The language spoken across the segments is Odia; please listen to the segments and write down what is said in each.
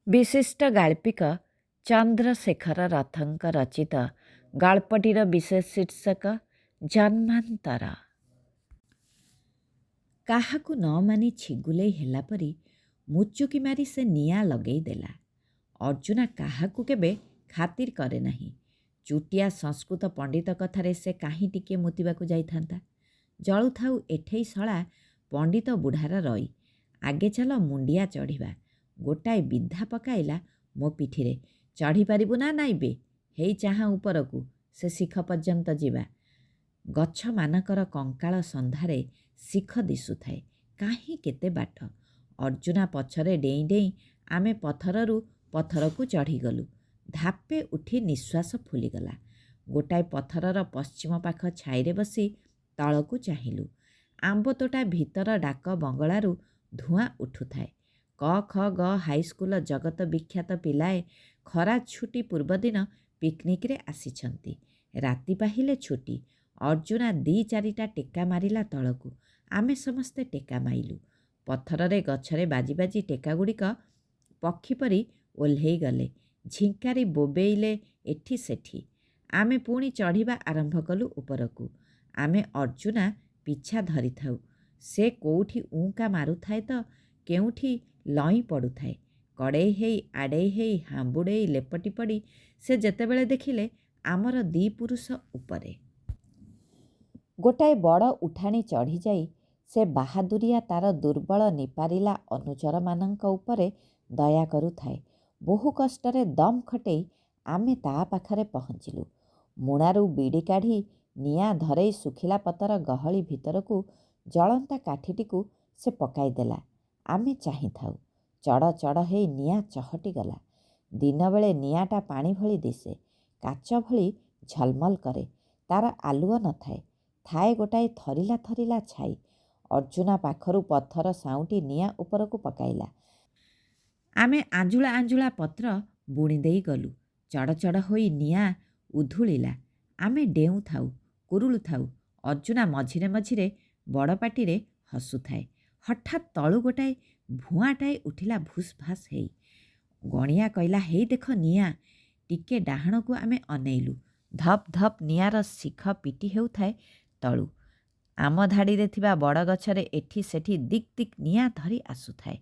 ବିଶିଷ୍ଟ ଗାଳ୍ପିକ ଚନ୍ଦ୍ରଶେଖର ରଥଙ୍କ ରଚିତ ଗଳ୍ପଟିର ବିଶେଷ ଶୀର୍ଷକ ଜନ୍ମାନ୍ତର। କାହାକୁ ନ ମାନି ଛିଗୁଲେଇ ହେଲା ପରି ମୁଚୁକି ମାରି ସେ ନିଆଁ ଲଗେଇ ଦେଲା। ଅର୍ଜୁନା କାହାକୁ କେବେ ଖାତିର କରେ ନାହିଁ। ଚୁଟିଆ ସଂସ୍କୃତ ପଣ୍ଡିତ କଥାରେ ସେ କାହିଁ ଟିକିଏ ମୁତିବାକୁ ଯାଇଥାନ୍ତା। ଜଳୁଥାଉ ଏଠେଇ ଶଳା ପଣ୍ଡିତ ବୁଢ଼ାର ରଇ। ଆଗେ ଚାଲ ମୁଣ୍ଡିଆ ଚଢ଼ିବା। ଗୋଟାଏ ବିଧା ପକାଇଲା ମୋ ପିଠିରେ। ଚଢ଼ିପାରିବୁ ନା ନାଇବେ? ହେଇ ଚାହାଁ ଉପରକୁ, ସେ ଶିଖ ପର୍ଯ୍ୟନ୍ତ ଯିବା। ଗଛମାନଙ୍କର କଙ୍କାଳ ସନ୍ଧାରେ ଶିଖ ଦିଶୁଥାଏ। କାହିଁ କେତେ ବାଟ। ଅର୍ଜୁନା ପଛରେ ଡେଇଁ ଡେଇଁ ଆମେ ପଥରରୁ ପଥରକୁ ଚଢ଼ିଗଲୁ। ଧାପେ ଉଠି ନିଶ୍ୱାସ ଫୁଲିଗଲା। ଗୋଟାଏ ପଥରର ପଶ୍ଚିମ ପାଖ ଛାଇରେ ବସି ତଳକୁ ଚାହିଁଲୁ। ଆମ୍ବତୋଟା ଭିତର ଡାକ ବଙ୍ଗଳାରୁ ଧୂଆଁ ଉଠୁଥାଏ। କ ଖ ଗ ହାଇସ୍କୁଲ ଜଗତ ବିଖ୍ୟାତ ପିଲାଏ ଖରା ଛୁଟି ପୂର୍ବଦିନ ପିକନିକରେ ଆସିଛନ୍ତି। ରାତି ପାହିଲେ ଛୁଟି। ଅର୍ଜୁନା 2-4ଟା ଟେକା ମାରିଲା ତଳକୁ। ଆମେ ସମସ୍ତେ ଟେକା ମାଇଲୁ। ପଥରରେ ଗଛରେ ବାଜି ବାଜି ଟେକାଗୁଡ଼ିକ ପକ୍ଷୀ ପରି ଓହ୍ଲେଇ ଗଲେ। ଝିଙ୍କାରି ବୋବେଇଲେ ଏଠି ସେଠି। ଆମେ ପୁଣି ଚଢ଼ିବା ଆରମ୍ଭ କଲୁ ଉପରକୁ। ଆମେ ଅର୍ଜୁନା ପିଛା ଧରିଥାଉ। ସେ କୋଉଠି ଉଁକା ମାରୁଥାଏ ତ କେଉଁଠି ଲଇଁ ପଡ଼ୁଥାଏ। କଡ଼େଇ ହେଇ ଆଡ଼େଇ ହେଇ ହାମ୍ବୁଡ଼େଇ ଲେପଟି ପଡ଼ି ସେ ଯେତେବେଳେ ଦେଖିଲେ ଆମର 2 ପୁରୁଷ ଉପରେ। ଗୋଟାଏ ବଡ଼ ଉଠାଣି ଚଢ଼ିଯାଇ ସେ ବାହାଦୁରିଆ ତାର ଦୁର୍ବଳ ନିପାରିଲା ଅନୁଚରମାନଙ୍କ ଉପରେ ଦୟା କରୁଥାଏ। ବହୁ କଷ୍ଟରେ ଦମ୍ ଖଟେଇ ଆମେ ତା ପାଖରେ ପହଞ୍ଚିଲୁ। ମୁଣାରୁ ବିଡ଼ି କାଢ଼ି ନିଆଁ ଧରେଇ ଶୁଖିଲା ପତର ଗହଳି ଭିତରକୁ ଜଳନ୍ତା କାଠିଟିକୁ ସେ ପକାଇଦେଲା। ଆମେ ଚାହିଁଥାଉ। ଚଡ଼ ଚଡ଼ ହେଇ ନିଆଁ ଚହଟି ଗଲା। ଦିନବେଳେ ନିଆଁଟା ପାଣି ଭଳି ଦିଶେ, କାଚ ଭଳି ଝଲମଲ କରେ। ତାର ଆଲୁଅ ନଥାଏ। ଥାଏ ଗୋଟାଏ ଥରିଲା ଥରିଲା ଛାଇ। ଅର୍ଜୁନା ପାଖରୁ ପଥର ସାଉଁଟି ନିଆଁ ଉପରକୁ ପକାଇଲା। ଆମେ ଆଞ୍ଜୁଳା ଆଞ୍ଜୁଳା ପତ୍ର ବୁଣି ଦେଇ ଗଲୁ। ଚଡ଼ ଚଡ଼ ହୋଇ ନିଆଁ ଉଧୁଳିଲା। ଆମେ ଡେଉଁଥାଉ, କୁରୁଳୁଥାଉ। ଅର୍ଜୁନା ମଝିରେ ମଝିରେ ବଡ଼ ପାଟିରେ ହସୁଥାଏ। ହଠାତ୍ ତଳୁ ଗୋଟାଏ ଭୁଆଁଟାଏ ଉଠିଲା ଭୁସ୍ ଭାସ୍ ହେଇ। ଗଣିଆ କହିଲା, ହେଇ ଦେଖ ନିଆଁ। ଟିକେ ଡାହାଣକୁ ଆମେ ଅନେଇଲୁ। ଧପ୍ ଧପ୍ ନିଆଁର ଶିଖ ପିଟି ହେଉଥାଏ ତଳୁ। ଆମ ଧାଡ଼ିରେ ଥିବା ବଡ଼ ଗଛରେ ଏଠି ସେଠି ଦିକ୍ ଦିକ୍ ନିଆଁ ଧରି ଆସୁଥାଏ।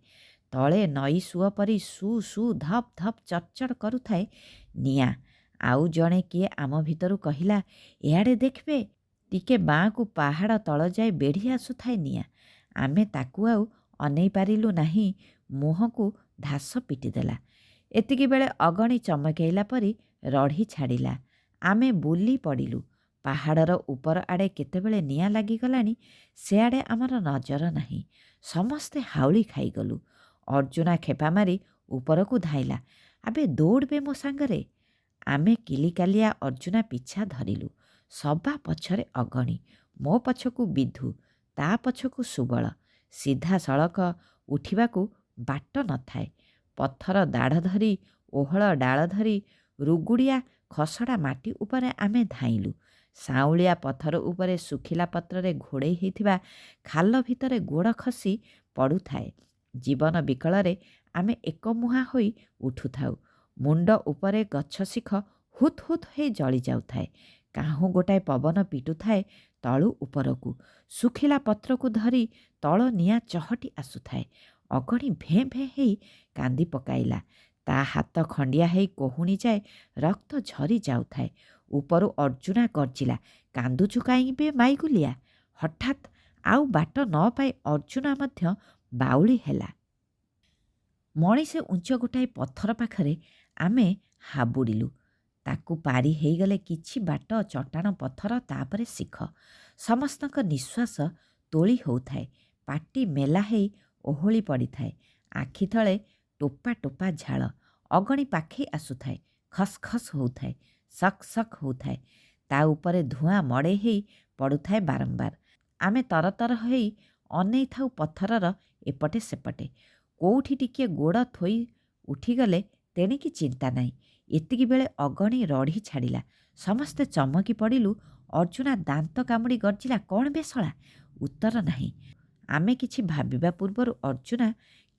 ତଳେ ନଈ ସୁଅ ପରି ସୁ ସୁ ଧପ୍ ଧପ୍ ଚଡ଼ଚଡ଼ କରୁଥାଏ ନିଆଁ। ଆଉ ଜଣେ କିଏ ଆମ ଭିତରୁ କହିଲା, ଏଆଡ଼େ ଦେଖିବେ। ଟିକେ ବାଁକୁ ପାହାଡ଼ ତଳ ଯାଏ ବେଢ଼ି ଆସୁଥାଏ ନିଆଁ। ଆମେ ତାକୁ ଆଉ ଅନେଇ ପାରିଲୁ ନାହିଁ। ମୁହଁକୁ ଧାସ ପିଟିଦେଲା। ଏତିକିବେଳେ ଅଗଣି ଚମକେଇଲା ପରି ରଢ଼ି ଛାଡ଼ିଲା। ଆମେ ବୁଲି ପଡ଼ିଲୁ। ପାହାଡ଼ର ଉପର ଆଡ଼େ କେତେବେଳେ ନିଆଁ ଲାଗିଗଲାଣି ସେଆଡ଼େ ଆମର ନଜର ନାହିଁ। ସମସ୍ତେ ହାଉଳି ଖାଇଗଲୁ। ଅର୍ଜୁନା ଖେପା ମାରି ଉପରକୁ ଧାଇଁଲା। ଆବେ ଦୌଡ଼ବେ ମୋ ସାଙ୍ଗରେ। ଆମେ କିଲିକାଲିଆ ଅର୍ଜୁନା ପିଛା ଧରିଲୁ। ସବା ପଛରେ ଅଗଣି, ମୋ ପଛକୁ ବିଧୁ, ତା ପଛକୁ ସୁବଳ। ସିଧାସଳଖ ଉଠିବାକୁ ବାଟ ନଥାଏ। ପଥର ଦାଢ଼ ଧରି, ଓହଳ ଡାଳ ଧରି, ରୁଗୁଡ଼ିଆ ଖସଡ଼ା ମାଟି ଉପରେ ଆମେ ଧାଇଁଲୁ। ସାଉଁଳିଆ ପଥର ଉପରେ ଶୁଖିଲା ପତ୍ରରେ ଘୋଡ଼େଇ ହେଇଥିବା ଖାଲ ଭିତରେ ଗୋଡ଼ ଖସି ପଡ଼ୁଥାଏ। ଜୀବନ ବିକଳରେ ଆମେ ଏକମୁହାଁ ହୋଇ ଉଠୁଥାଉ। ମୁଣ୍ଡ ଉପରେ ଗଛ ଶିଖ ହୁତ୍ ହୁତ୍ ହେଇ ଜଳି ଯାଉଥାଏ। କାହୁଁ ଗୋଟାଏ ପବନ ପିଟୁଥାଏ ତଳୁ ଉପରକୁ। ଶୁଖିଲା ପତ୍ରକୁ ଧରି ତଳ ନିଆଁ ଚହଟି ଆସୁଥାଏ। ଅଗଣି ଭେଁ ଭେଁ ହେଇ କାନ୍ଦି ପକାଇଲା। ତା ହାତ ଖଣ୍ଡିଆ ହେଇ କହୁଣି ଯାଏ ରକ୍ତ ଝରି ଯାଉଥାଏ। ଉପରୁ ଅର୍ଜୁନା ଗର୍ଜିଲା, କାନ୍ଦୁଛୁ କାହିଁକି ବେ ମାଇଗୁଲିଆ? ହଠାତ୍ ଆଉ ବାଟ ନ ପାଇ ଅର୍ଜୁନା ମଧ୍ୟ ବାଉଳି ହେଲା। ମଣିଷେ ଉଞ୍ଚ ଗୋଟାଏ ପଥର ପାଖରେ ଆମେ ହାବୁଡ଼ିଲୁ। ତାକୁ ପାରି ହେଇଗଲେ କିଛି ବାଟ ଚଟାଣ ପଥର, ତାପରେ ଶିଖ। ସମସ୍ତଙ୍କ ନିଶ୍ୱାସ ତୋଳି ହେଉଥାଏ। ପାଟି ମେଲା ହେଇ ଓହଳି ପଡ଼ିଥାଏ। ଆଖି ତଳେ ଟୋପା ଟୋପା ଝାଳ। ଅଗଣି ପାଖେଇ ଆସୁଥାଏ। ଖସ୍ ଖସ୍ ହେଉଥାଏ। ସକ୍ ସକ୍ ହେଉଥାଏ। ତା ଉପରେ ଧୂଆଁ ମଡ଼େଇ ହେଇ ପଡ଼ୁଥାଏ ବାରମ୍ବାର। ଆମେ ତରତର ହେଇ ଅନେଇ ଥାଉ ପଥରର ଏପଟେ ସେପଟେ। କୋଉଠି ଟିକିଏ ଗୋଡ଼ ଥୋଇ ଉଠିଗଲେ ତେଣିକି ଚିନ୍ତା ନାହିଁ। ଏତିକିବେଳେ ଅଗଣି ରଢ଼ି ଛାଡ଼ିଲା। ସମସ୍ତେ ଚମକି ପଡ଼ିଲୁ। ଅର୍ଜୁନା ଦାନ୍ତ କାମୁଡ଼ି ଗର୍ଜିଲା, କ'ଣ ବେ ଶଳା? ଉତ୍ତର ନାହିଁ। ଆମେ କିଛି ଭାବିବା ପୂର୍ବରୁ ଅର୍ଜୁନା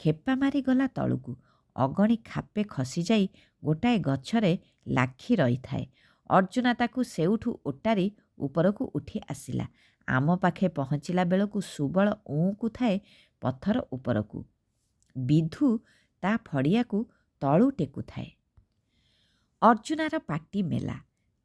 ଖେପା ମାରି ଗଲା ତଳକୁ। ଅଗଣି ଖାପେ ଖସିଯାଇ ଗୋଟାଏ ଗଛରେ ଲାଖି ରହିଥାଏ। ଅର୍ଜୁନା ତାକୁ ସେଉଠୁ ଓଟାରି ଉପରକୁ ଉଠି ଆସିଲା। ଆମ ପାଖେ ପହଞ୍ଚିଲା ବେଳକୁ ସୁବଳ ଉଁକୁଥାଏ ପଥର ଉପରକୁ। ବିଧୁ ତା ଫଡ଼ିଆକୁ ତଳୁ ଟେକୁଥାଏ। ଅର୍ଜୁନାର ପାଟି ମେଲା।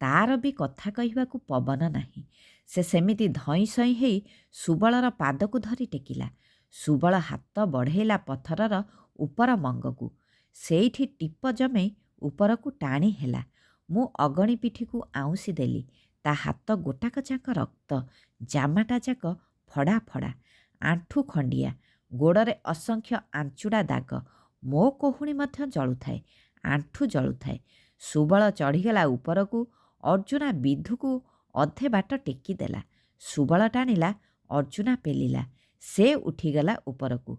ତାର ବି କଥା କହିବାକୁ ପବନ ନାହିଁ। ସେ ସେମିତି ଧଇଁ ସଇଁ ହେଇ ସୁବଳର ପାଦକୁ ଧରି ଟେକିଲା। ସୁବଳ ହାତ ବଢ଼େଇଲା ପଥରର ଉପର ମଙ୍ଗକୁ। ସେଇଠି ଟିପ ଜମେଇ ଉପରକୁ ଟାଣି ହେଲା। ମୁଁ ଅଗଣି ପିଠିକୁ ଆଉଁସି ଦେଲି। ତା ହାତ ଗୋଟାକ ଯାକ ରକ୍ତ, ଜାମାଟା ଯାକ ଫଡ଼ା ଫଡ଼ା, ଆଣ୍ଠୁ ଖଣ୍ଡିଆ, ଗୋଡ଼ରେ ଅସଂଖ୍ୟ ଆଞ୍ଚୁଡ଼ା ଦାଗ। ମୋ କହୁଣି ମଧ୍ୟ ଜଳୁଥାଏ, ଆଣ୍ଠୁ ଜଳୁଥାଏ। ସୁବଳ ଚଢ଼ିଗଲା ଉପରକୁ। ଅର୍ଜୁନା ବିଧୁକୁ ଅଧେ ବାଟ ଟେକିଦେଲା। ସୁବଳ ଟାଣିଲା, ଅର୍ଜୁନା ପେଲିଲା। ସେ ଉଠିଗଲା ଉପରକୁ।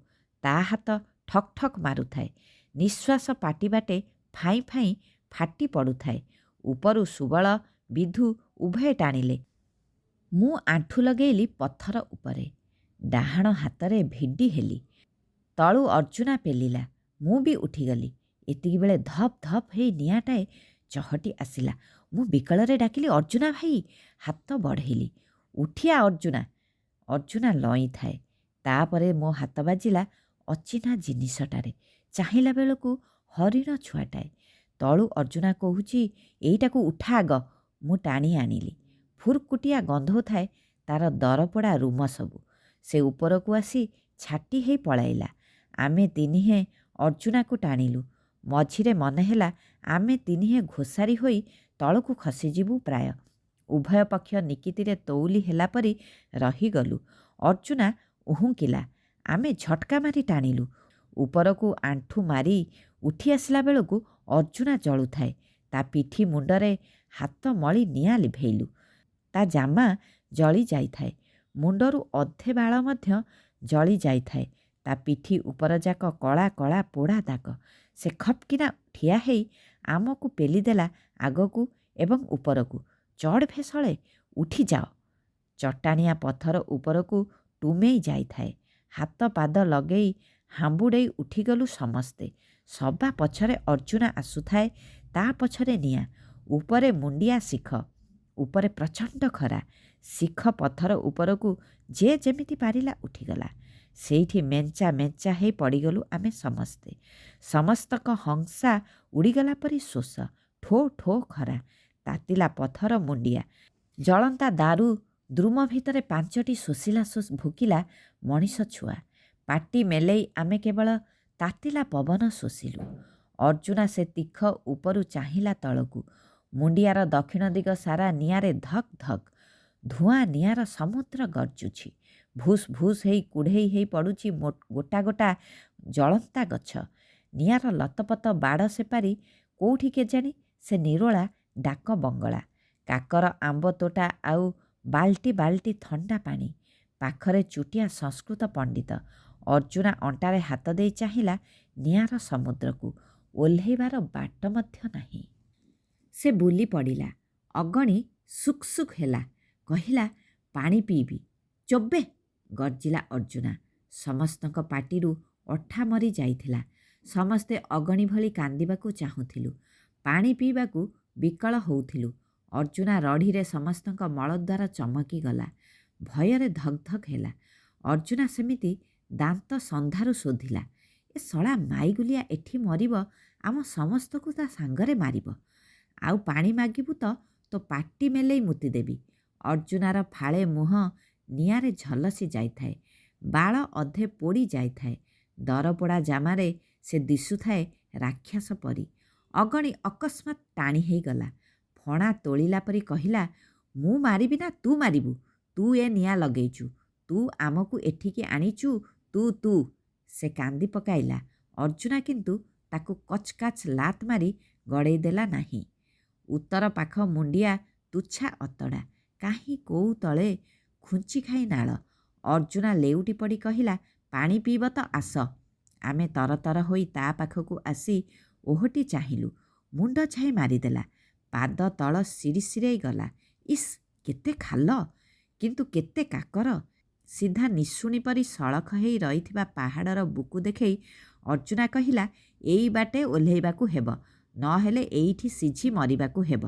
ତା ହାତ ଠକ୍ ଠକ୍ ମାରୁଥାଏ। ନିଶ୍ୱାସ ପାଟି ବାଟେ ଫାଇଁ ଫାଇଁ ଫାଟି ପଡ଼ୁଥାଏ। ଉପରୁ ସୁବଳ ବିଧୁ ଉଭୟେ ଟାଣିଲେ। ମୁଁ ଆଣ୍ଠୁ ଲଗେଇଲି ପଥର ଉପରେ। ଡାହାଣ ହାତରେ ଭିଡ଼ି ହେଲି। ତଳୁ ଅର୍ଜୁନା ପେଲିଲା। ମୁଁ ବି ଉଠିଗଲି। ଏତିକିବେଳେ ଧପ୍ ଧପ୍ ହେଇ ନିଆଁଟାଏ ଚହଟି ଆସିଲା। ମୁଁ ବିକଳରେ ଡାକିଲି, ଅର୍ଜୁନା ଭାଇ। ହାତ ବଢ଼େଇଲି। ଉଠିଆ ଅର୍ଜୁନା। ଅର୍ଜୁନା ଲଇଁଥାଏ। ତାପରେ ମୋ ହାତ ବାଜିଲା ଅଚିହ୍ନା ଜିନିଷଟାରେ। ଚାହିଁଲା ବେଳକୁ ହରିଣ ଛୁଆଟାଏ। ତଳୁ ଅର୍ଜୁନା କହୁଛି, ଏଇଟାକୁ ଉଠା ଆଗ। ମୁଁ ଟାଣି ଆଣିଲି। ଫୁର୍କୁଟିଆ ଗନ୍ଧଉଥାଏ ତାର ଦରପୋଡ଼ା ରୁମ ସବୁ। ସେ ଉପରକୁ ଆସି ଛାଟି ହେଇ ପଳାଇଲା। ଆମେ ତିନିହେଁ ଅର୍ଜୁନାକୁ ଟାଣିଲୁ। ମଝିରେ ମନେ ହେଲା ଆମେ ତିନିହେଁ ଘୋଷାରି ହୋଇ ତଳକୁ ଖସିଯିବୁ ପ୍ରାୟ। ଉଭୟ ପକ୍ଷ ନିକିତିରେ ତଉଲି ହେଲା ପରି ରହିଗଲୁ। ଅର୍ଜୁନା ଉହୁଙ୍କିଲା। ଆମେ ଝଟକା ମାରି ଟାଣିଲୁ। ଉପରକୁ ଆଣ୍ଠୁ ମାରି ଉଠି ଆସିଲା ବେଳକୁ ଅର୍ଜୁନା ଜଳୁଥାଏ। ତା ପିଠି ମୁଣ୍ଡରେ ହାତ ମଳି ନିଆଁ ଲିଭେଇଲୁ। ତା ଜାମା ଜଳି ଯାଇଥାଏ। ମୁଣ୍ଡରୁ ଅଧେ ବାଳ ମଧ୍ୟ ଜଳି ଯାଇଥାଏ। ତା ପିଠି ଉପରଯାକ କଳା କଳା ପୋଡ଼ା ଦାଗ। ସେ ଖପ୍କିନା ଠିଆ ହେଇ ଆମକୁ ପେଲିଦେଲା ଆଗକୁ ଏବଂ ଉପରକୁ। ଚଢ଼ ଭେଷଳେ, ଉଠିଯାଅ। ଚଟାଣିଆ ପଥର ଉପରକୁ ଟୁମେଇ ଯାଇଥାଏ। ହାତ ପାଦ ଲଗେଇ ହାମ୍ବୁଡ଼େଇ ଉଠିଗଲୁ ସମସ୍ତେ। ସବା ପଛରେ ଅର୍ଜୁନା ଆସୁଥାଏ। ତା ପଛରେ ନିଆଁ। ଉପରେ ମୁଣ୍ଡିଆ ଶିଖ। ଉପରେ ପ୍ରଚଣ୍ଡ ଖରା। ଶିଖ ପଥର ଉପରକୁ ଯେ ଯେମିତି ପାରିଲା ଉଠିଗଲା। ସେଇଠି ମେଞ୍ଚା ମେଞ୍ଚା ହେଇ ପଡ଼ିଗଲୁ ଆମେ ସମସ୍ତେ। ସମସ୍ତଙ୍କ ହଂସା ଉଡ଼ିଗଲା ପରି ଶୋଷ। ଠୋ ଠୋ ଖରା। ତାତିଲା ପଥର ମୁଣ୍ଡିଆ। ଜଳନ୍ତା ଦାରୁ ଦ୍ରୁମ ଭିତରେ 5ଟି ଶୋଷିଲା ଭୋକିଲା ମଣିଷ ଛୁଆ। ପାଟି ମେଲେଇ ଆମେ କେବଳ ତାତିଲା ପବନ ଶୋଷିଲୁ। ଅର୍ଜୁନା ସେ ତୀଖ ଉପରୁ ଚାହିଁଲା ତଳକୁ। ମୁଣ୍ଡିଆର ଦକ୍ଷିଣ ଦିଗ ସାରା ନିଆଁରେ ଧକ୍ ଧକ୍। ଧୂଆଁ ନିଆଁର ସମୁଦ୍ର ଗର୍ଜୁଛି। ଭୁସ୍ ଭୁସ୍ ହେଇ କୁଢ଼େଇ ହେଇ ପଡ଼ୁଛି ଗୋଟା ଗୋଟା ଜଳନ୍ତା ଗଛ। ନିଆଁର ଲତପତ ବାଡ଼ ସେପାରି କୋଉଠି କେଜାଣି ସେ ନିରୋଳା ଡାକ ବଙ୍ଗଳା। କାକର ଆମ୍ବ ତୋଟା ଆଉ ବାଲ୍ଟି ବାଲ୍ଟି ଥଣ୍ଡା ପାଣି। ପାଖରେ ଚୁଟିଆ ସଂସ୍କୃତ ପଣ୍ଡିତ। ଅର୍ଜୁନା ଅଣ୍ଟାରେ ହାତ ଦେଇ ଚାହିଁଲା ନିଆଁର ସମୁଦ୍ରକୁ। ଓହ୍ଲେଇବାର ବାଟ ମଧ୍ୟ ନାହିଁ। ସେ ବୁଲି ପଡ଼ିଲା। ଅଗଣି ସୁକ୍ ସୁକ୍ ହେଲା। କହିଲା, ପାଣି ପିଇବି। ଚୋବେ, ଗର୍ଜିଲା ଅର୍ଜୁନା। ସମସ୍ତଙ୍କ ପାଟିରୁ ଅଠା ମରି ଯାଇଥିଲା। ସମସ୍ତେ ଅଗଣି ଭଳି କାନ୍ଦିବାକୁ ଚାହୁଁଥିଲୁ। ପାଣି ପିଇବାକୁ ବିକଳ ହଉଥିଲୁ। ଅର୍ଜୁନା ରଢ଼ିରେ ସମସ୍ତଙ୍କ ମଳଦ୍ୱାର ଚମକିଗଲା। ଭୟରେ ଧକ୍ ଧକ୍ ହେଲା। ଅର୍ଜୁନା ସେମିତି ଦାନ୍ତ ସନ୍ଧାରୁ ଶୋଧିଲା। ଏ ଶଳା ମାଇଗୁଲିଆ ଏଠି ମରିବ, ଆମ ସମସ୍ତଙ୍କୁ ତା ସାଙ୍ଗରେ ମାରିବ। ଆଉ ପାଣି ମାଗିବୁ ତ ତୋ ପାଟି ମେଲେଇ ମୁତିଦେବି। ଅର୍ଜୁନାର ଫାଳେ ମୁହଁ ନିଆଁରେ ଝଲସି ଯାଇଥାଏ। ବାଳ ଅଧେ ପୋଡ଼ି ଯାଇଥାଏ। ଦରପୋଡ଼ା ଜାମାରେ ସେ ଦିଶୁଥାଏ ରାକ୍ଷସ ପରି। ଅଗଣି ଅକସ୍ମାତ୍ ଟାଣି ହେଇଗଲା। ଫଣା ତୋଳିଲା ପରି କହିଲା, ମୁଁ ମାରିବି ନା ତୁ ମାରିବୁ? ତୁ ଏ ନିଆଁ ଲଗେଇଛୁ। ତୁ ଆମକୁ ଏଠିକି ଆଣିଛୁ। ତୁ। ସେ କାନ୍ଦି ପକାଇଲା। ଅର୍ଜୁନା କିନ୍ତୁ ତାକୁ କଚ୍ କାଚ୍ ଲାତ୍ ମାରି ଗଡ଼େଇ ଦେଲା ନାହିଁ। ଉତ୍ତର ପାଖ ମୁଣ୍ଡିଆ ତୁଚ୍ଛା ଅତଡ଼ା। କାହିଁ କୋଉ ତଳେ ଖୁଞ୍ଚି ଖାଇ ନାଳ। ଅର୍ଜୁନା ଲେଉଟି ପଡ଼ି କହିଲା, ପାଣି ପିଇବ ତ ଆସ। ଆମେ ତରତର ହୋଇ ତା ପାଖକୁ ଆସି ଓହଟି ଚାହିଁଲୁ। ମୁଣ୍ଡ ଛାଇ ମାରିଦେଲା। ପାଦ ତଳ ସିରିସିରେଇ ଗଲା। ଇସ୍, କେତେ ଖାଲ, କିନ୍ତୁ କେତେ କାକର। ସିଧା ନିଶୁଣି ପରି ସଳଖ ହେଇ ରହିଥିବା ପାହାଡ଼ର ବୁକୁ ଦେଖେଇ ଅର୍ଜୁନା କହିଲା, ଏଇ ବାଟେ ଓହ୍ଲେଇବାକୁ ହେବ, ନହେଲେ ଏଇଠି ସିଝି ମରିବାକୁ ହେବ।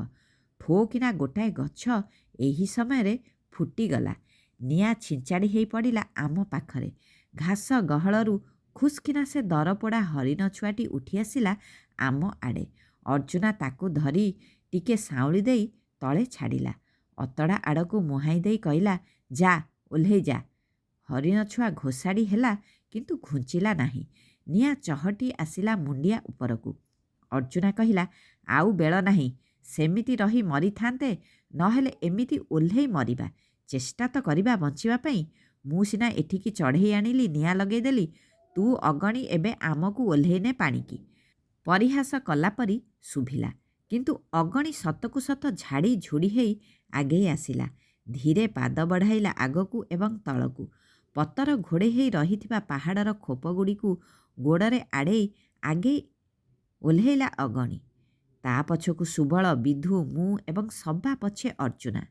ଠୋ କିନା ଗୋଟାଏ ଗଛ ଏହି ସମୟରେ ଫୁଟିଗଲା। ନିଆଁ ଛିଞ୍ଚାଡ଼ି ହେଇ ପଡ଼ିଲା ଆମ ପାଖରେ। ଘାସ ଗହଳରୁ ଖୁସ୍କିନା ସେ ଦରପୋଡ଼ା ହରିଣ ଛୁଆଟି ଉଠି ଆସିଲା ଆମ ଆଡ଼େ। ଅର୍ଜୁନା ତାକୁ ଧରି ଟିକେ ସାଉଁଳି ଦେଇ ତଳେ ଛାଡ଼ିଲା। ଅତଡ଼ା ଆଡ଼କୁ ମୁହାଁଇ ଦେଇ କହିଲା, ଯା ଓହ୍ଲେଇ ଯା। ହରିଣ ଛୁଆ ଘୋଷାଡ଼ି ହେଲା କିନ୍ତୁ ଘୁଞ୍ଚିଲା ନାହିଁ। ନିଆଁ ଚହଟି ଆସିଲା ମୁଣ୍ଡିଆ ଉପରକୁ। ଅର୍ଜୁନା କହିଲା, ଆଉ ବେଳ ନାହିଁ, ସେମିତି ରହି ମରିଥାନ୍ତେ, ନହେଲେ ଏମିତି ଓହ୍ଲେଇ ମରିବା। ଚେଷ୍ଟା ତ କରିବା ବଞ୍ଚିବା ପାଇଁ। ମୁଁ ସିନା ଏଠିକି ଚଢ଼େଇ ଆଣିଲି, ନିଆଁ ଲଗେଇଦେଲି, ତୁ ଅଗଣି ଏବେ ଆମକୁ ଓହ୍ଲେଇ ନେ ପାଣିକି। ପରିହାସ କଲା ପରି ଶୁଭିଲା, କିନ୍ତୁ ଅଗଣି ସତକୁ ସତ ଝାଡ଼ି ଝୁଡ଼ି ହେଇ ଆଗେଇ ଆସିଲା। ଧୀରେ ପାଦ ବଢ଼ାଇଲା ଆଗକୁ ଏବଂ ତଳକୁ। ପତର ଘୋଡ଼େଇ ହେଇ ରହିଥିବା ପାହାଡ଼ର ଖୋପଗୁଡ଼ିକୁ ଗୋଡ଼ରେ ଆଡ଼େଇ ଆଗେଇ ଓହ୍ଲେଇଲା ଅଗଣି। ତା ପଛକୁ ସୁବଳ, ବିଧୁ, ମୁଁ ଏବଂ ସବା ପଛେ ଅର୍ଜୁନା।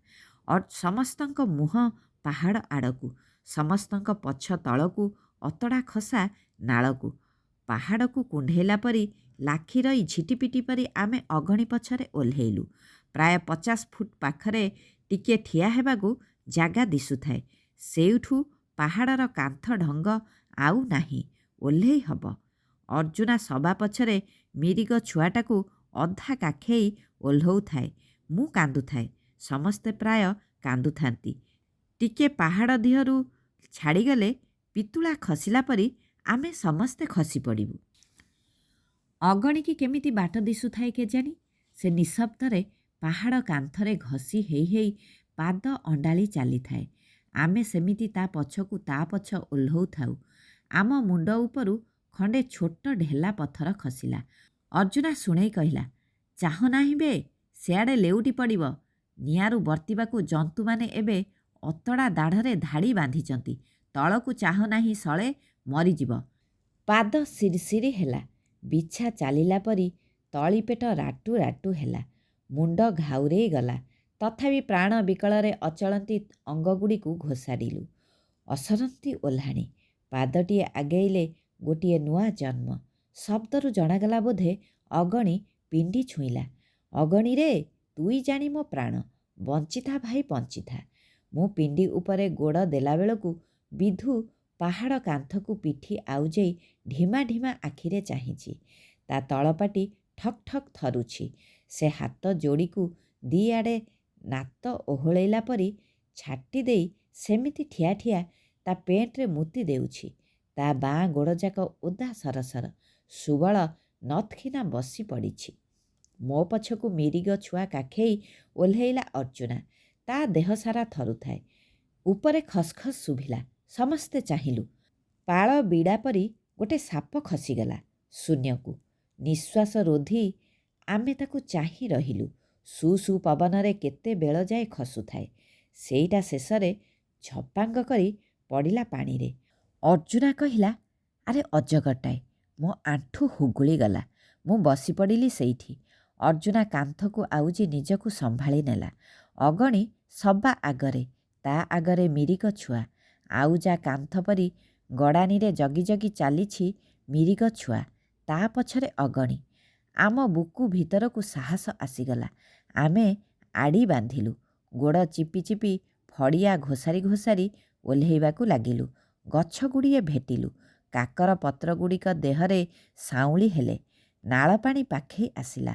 ସମସ୍ତଙ୍କ ମୁହଁ ପାହାଡ଼ ଆଡ଼କୁ, ସମସ୍ତଙ୍କ ପଛ ତଳକୁ, ଅତଡ଼ା ଖସା ନାଳକୁ। ପାହାଡ଼କୁ କୁଣ୍ଢେଇଲା ପରି, ଲାଖି ରହି ଝିଟିପିଟି ପରି ଆମେ ଅଗଣି ପଛରେ ଓହ୍ଲେଇଲୁ। ପ୍ରାୟ 50 ଫୁଟ ପାଖରେ ଟିକିଏ ଠିଆ ହେବାକୁ ଜାଗା ଦିଶୁଥାଏ। ସେଇଠୁ ପାହାଡ଼ର କାନ୍ଥ ଢଙ୍ଗ ଆଉ ନାହିଁ, ଓହ୍ଲେଇ ହେବ। ଅର୍ଜୁନା ସବା ପଛରେ ମିରିଗ ଛୁଆଟାକୁ ଅଧା କାଖେଇ ଓହ୍ଲଉଥାଏ। ମୁଁ କାନ୍ଦୁଥାଏ। ସମସ୍ତେ ପ୍ରାୟ କାନ୍ଦୁଥାନ୍ତି। ଟିକେ ପାହାଡ଼ ଦିହରୁ ଛାଡ଼ିଗଲେ ପିତୁଳା ଖସିଲା ପରି ଆମେ ସମସ୍ତେ ଖସି ପଡ଼ିବୁ। ଅଗଣିକି କେମିତି ବାଟ ଦିଶୁଥାଏ କେଜାଣି? ସେ ନିଃଶବ୍ଦରେ ପାହାଡ଼ କାନ୍ଥରେ ଘଷି ହେଇ ହେଇ ପାଦ ଅଣ୍ଡାଳି ଚାଲିଥାଏ। ଆମେ ସେମିତି ତା ପଛକୁ ତା ପଛ ଓହ୍ଲଉଥାଉ। ଆମ ମୁଣ୍ଡ ଉପରୁ ଖଣ୍ଡେ ଛୋଟ ଢେଲା ପଥର ଖସିଲା। ଅର୍ଜୁନା ଶୁଣେଇ କହିଲା, ଚାହଁ ନାହିଁ ବେ, ସେଆଡ଼େ ଲେଉଟି ପଡ଼ିବ। ନିଆଁରୁ ବର୍ତ୍ତିବାକୁ ଜନ୍ତୁମାନେ ଏବେ ଅତଡ଼ା ଦାଢ଼ରେ ଧାଡ଼ି ବାନ୍ଧିଛନ୍ତି। ତଳକୁ ଚାହଁ ନାହିଁ ଶଳେ, ମରିଯିବ। ପାଦ ସିରିସିରି ହେଲା। ବିଛା ଚାଲିଲା ପରି ତଳିପେଟ ରାଟୁ ରାଟୁ ହେଲା। ମୁଣ୍ଡ ଘାଉରେଇ ଗଲା। ତଥାପି ପ୍ରାଣ ବିକଳରେ ଅଚଳନ୍ତି ଅଙ୍ଗଗୁଡ଼ିକୁ ଘୋଷାଡ଼ିଲୁ। ଅସରନ୍ତି ଓହ୍ଲାଣି। ପାଦଟିଏ ଆଗେଇଲେ ଗୋଟିଏ ନୂଆ ଜନ୍ମ। ଶବ୍ଦରୁ ଜଣାଗଲା ବୋଧେ ଅଗଣି ପିଣ୍ଡି ଛୁଇଁଲା। ଅଗଣିରେ, ତୁଇ ଜାଣି ମୋ ପ୍ରାଣ, ବଞ୍ଚିଥା ଭାଇ ବଞ୍ଚିଥା। ମୁଁ ପିଣ୍ଡି ଉପରେ ଗୋଡ଼ ଦେଲାବେଳକୁ ବିଧୁ ପାହାଡ଼ କାନ୍ଥକୁ ପିଠି ଆଉଜେଇ ଢିମା ଢିମା ଆଖିରେ ଚାହିଁଛି। ତା ତଳପାଟି ଠକ୍ ଠକ୍ ଥରୁଛି। ସେ ହାତ ଯୋଡ଼ିକୁ ଦିଆଡ଼େ ନାତ ଓହଳେଇଲା ପରି ଛାଟି ଦେଇ ସେମିତି ଠିଆ ଠିଆ ତା ପେଣ୍ଟରେ ମୁତି ଦେଉଛି। ତା ବାଁ ଗୋଡ଼ଯାକ ଓଦା ସରସର। ସୁବଳ ନଥଖିନା ବସି ପଡ଼ିଛି। ମୋ ପଛକୁ ମିରିଗ ଛୁଆ କାଖେଇ ଓହ୍ଲେଇଲା ଅର୍ଜୁନା। ତା ଦେହ ସାରା ଥରୁଥାଏ। ଉପରେ ଖସ୍ ଖସ୍ ଶୁଭିଲା। ସମସ୍ତେ ଚାହିଁଲୁ। ପାଳ ବିଡ଼ା ପରି ଗୋଟେ ସାପ ଖସିଗଲା ଶୂନ୍ୟକୁ। ନିଶ୍ୱାସ ରୋଧି ଆମେ ତାକୁ ଚାହିଁ ରହିଲୁ। ସୁ ସୁ ପବନରେ କେତେ ବେଳ ଯାଏ ଖସୁଥାଏ। ସେଇଟା ଶେଷରେ ଝପାଙ୍ଗ କରି ପଡ଼ିଲା ପାଣିରେ। ଅର୍ଜୁନା କହିଲା, ଆରେ ଅଜଗରଟାଏ। ମୋ ଆଣ୍ଠୁ ହୁଗୁଳି ଗଲା। ମୁଁ ବସି ପଡ଼ିଲି ସେଇଠି। ଅର୍ଜୁନା କାନ୍ଥକୁ ଆଉଜି ନିଜକୁ ସମ୍ଭାଳି ନେଲା। ଅଗଣି ସବା ଆଗରେ, ତା ଆଗରେ ମିରିଗ ଛୁଆ। ଆଉଜା କାନ୍ଥ ପରି ଗଡ଼ାଣିରେ ଜଗି ଜଗି ଚାଲିଛି ମିରିଗ ଛୁଆ। ତା ପଛରେ ଅଗଣି। ଆମ ବୁକୁ ଭିତରକୁ ସାହସ ଆସିଗଲା। ଆମେ ଆଡ଼ି ବାନ୍ଧିଲୁ। ଗୋଡ଼ ଚିପି ଚିପି ଫଡ଼ିଆ ଘୋଷାରି ଘୋଷାରି ଓହ୍ଲେଇବାକୁ ଲାଗିଲୁ। ଗଛଗୁଡ଼ିଏ ଭେଟିଲୁ। କାକର ପତ୍ରଗୁଡ଼ିକ ଦେହରେ ସାଉଁଳି ହେଲେ। ନାଳ ପାଣି ପାଖେଇ ଆସିଲା।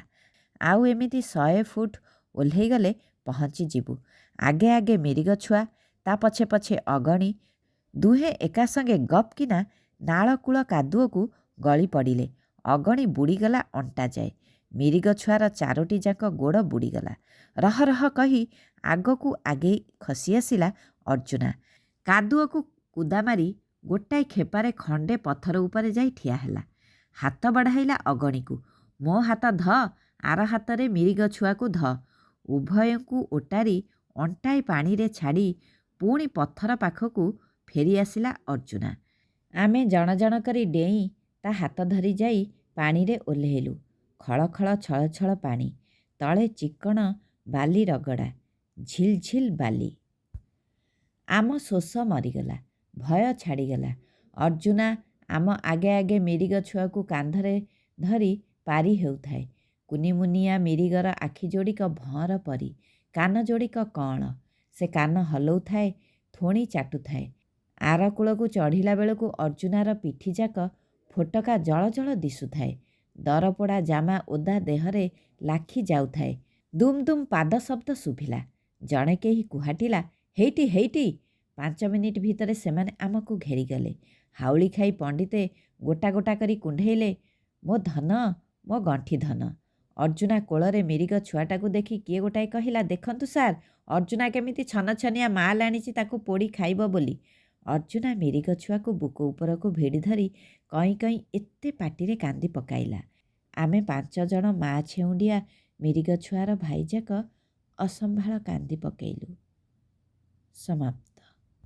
ଆଉ ଏମିତି 100 ଫୁଟ ଓହ୍ଲେଇଗଲେ ପହଞ୍ଚିଯିବୁ। ଆଗେ ଆଗେ ମିରିଗ ଛୁଆ, ତା ପଛେ ପଛେ ଅଗଣି। ଦୁହେଁ ଏକା ସଙ୍ଗେ ଗପ୍ କିନା ନାଳକୂଳ କାଦୁଅକୁ ଗଳି ପଡ଼ିଲେ। ଅଗଣି ବୁଡ଼ିଗଲା ଅଣ୍ଟା ଯାଏ। ମିରିଗ ଛୁଆର 4ଟି ଯାକ ଗୋଡ଼ ବୁଡ଼ିଗଲା। ରହ ରହ କହି ଆଗକୁ ଆଗେଇ ଖସି ଆସିଲା ଅର୍ଜୁନା। କାଦୁଅକୁ କୁଦା ମାରି ଗୋଟାଏ କ୍ଷେପାରେ ଖଣ୍ଡେ ପଥର ଉପରେ ଯାଇ ଠିଆ ହେଲା। ହାତ ବଢ଼ାଇଲା ଅଗଣିକୁ। ମୋ ହାତ ଧ, ଆର ହାତରେ ମିରିଗ ଛୁଆକୁ ଧ। ଉଭୟଙ୍କୁ ଓଟାରି ଅଣ୍ଟାଏ ପାଣିରେ ଛାଡ଼ି ପୁଣି ପଥର ପାଖକୁ ଫେରି ଆସିଲା ଅର୍ଜୁନା। ଆମେ ଜଣ ଜଣ କରି ଡେଇଁ ତା ହାତ ଧରି ଯାଇ ପାଣିରେ ଓହ୍ଲେଇଲୁ। ଖଳ ଖଳ ଛଳ ଛଳ ପାଣି। ତଳେ ଚିକ୍କଣ ବାଲି ରଗଡ଼ା। ଝିଲ୍ ଝିଲ୍ ବାଲି। ଆମ ଶୋଷ ମରିଗଲା। ଭୟ ଛାଡ଼ିଗଲା। ଅର୍ଜୁନା ଆମ ଆଗେ ଆଗେ ମିରିଗ ଛୁଆକୁ କାନ୍ଧରେ ଧରି ପାରି ହେଉଥାଏ। କୁନିମୁନିଆ ମିରିଗର ଆଖି ଯୋଡ଼ିକ ଭଅଁର ପରି, କାନ ଯୋଡ଼ିକ କଅଁଳ। ସେ କାନ ହଲଉଥାଏ, ଥୋଣି ଚାଟୁଥାଏ। ଆର କୂଳକୁ ଚଢ଼ିଲା ବେଳକୁ ଅର୍ଜୁନାର ପିଠିଯାକ ଫୋଟକା ଜଳ ଜଳ ଦିଶୁଥାଏ। ଦରପୋଡ଼ା ଜାମା ଓଦା ଦେହରେ ଲାଖି ଯାଉଥାଏ। ଦୁମ୍ ଦୁମ୍ ପାଦ ଶବ୍ଦ ଶୁଭିଲା। ଜଣେ କେହି କୁହାଟିଲା, ହେଇଟି ହେଇଟି। 5 ମିନିଟ୍ ଭିତରେ ସେମାନେ ଆମକୁ ଘେରିଗଲେ। ହାଉଳି ଖାଇ ପଣ୍ଡିତେ ଗୋଟା ଗୋଟା କରି କୁଣ୍ଢେଇଲେ, ମୋ ଧନ, ମୋ ଗଣ୍ଠି ଧନ। ଅର୍ଜୁନା କୋଳରେ ମିରିଗ ଛୁଆଟାକୁ ଦେଖି କିଏ ଗୋଟାଏ କହିଲା, ଦେଖନ୍ତୁ ସାର୍, ଅର୍ଜୁନା କେମିତି ଛନଛନିଆ ମାଲ ଆଣିଛି ତାକୁ ପୋଡ଼ି ଖାଇବ ବୋଲି। ଅର୍ଜୁନା ମିରିଗ ଛୁଆକୁ ବୁକୁ ଉପରକୁ ଭିଡ଼ି ଧରି କଇଁ କଇଁ ଏତେ ପାଟିରେ କାନ୍ଦି ପକାଇଲା। ଆମେ 5 ଜଣ ମା ଛେଉଣ୍ଡିଆ ମିରିଗ ଛୁଆର ଭାଇଯାକ ଅସମ୍ଭାଳ କାନ୍ଦି ପକେଇଲୁ। ସମାପ୍ତ।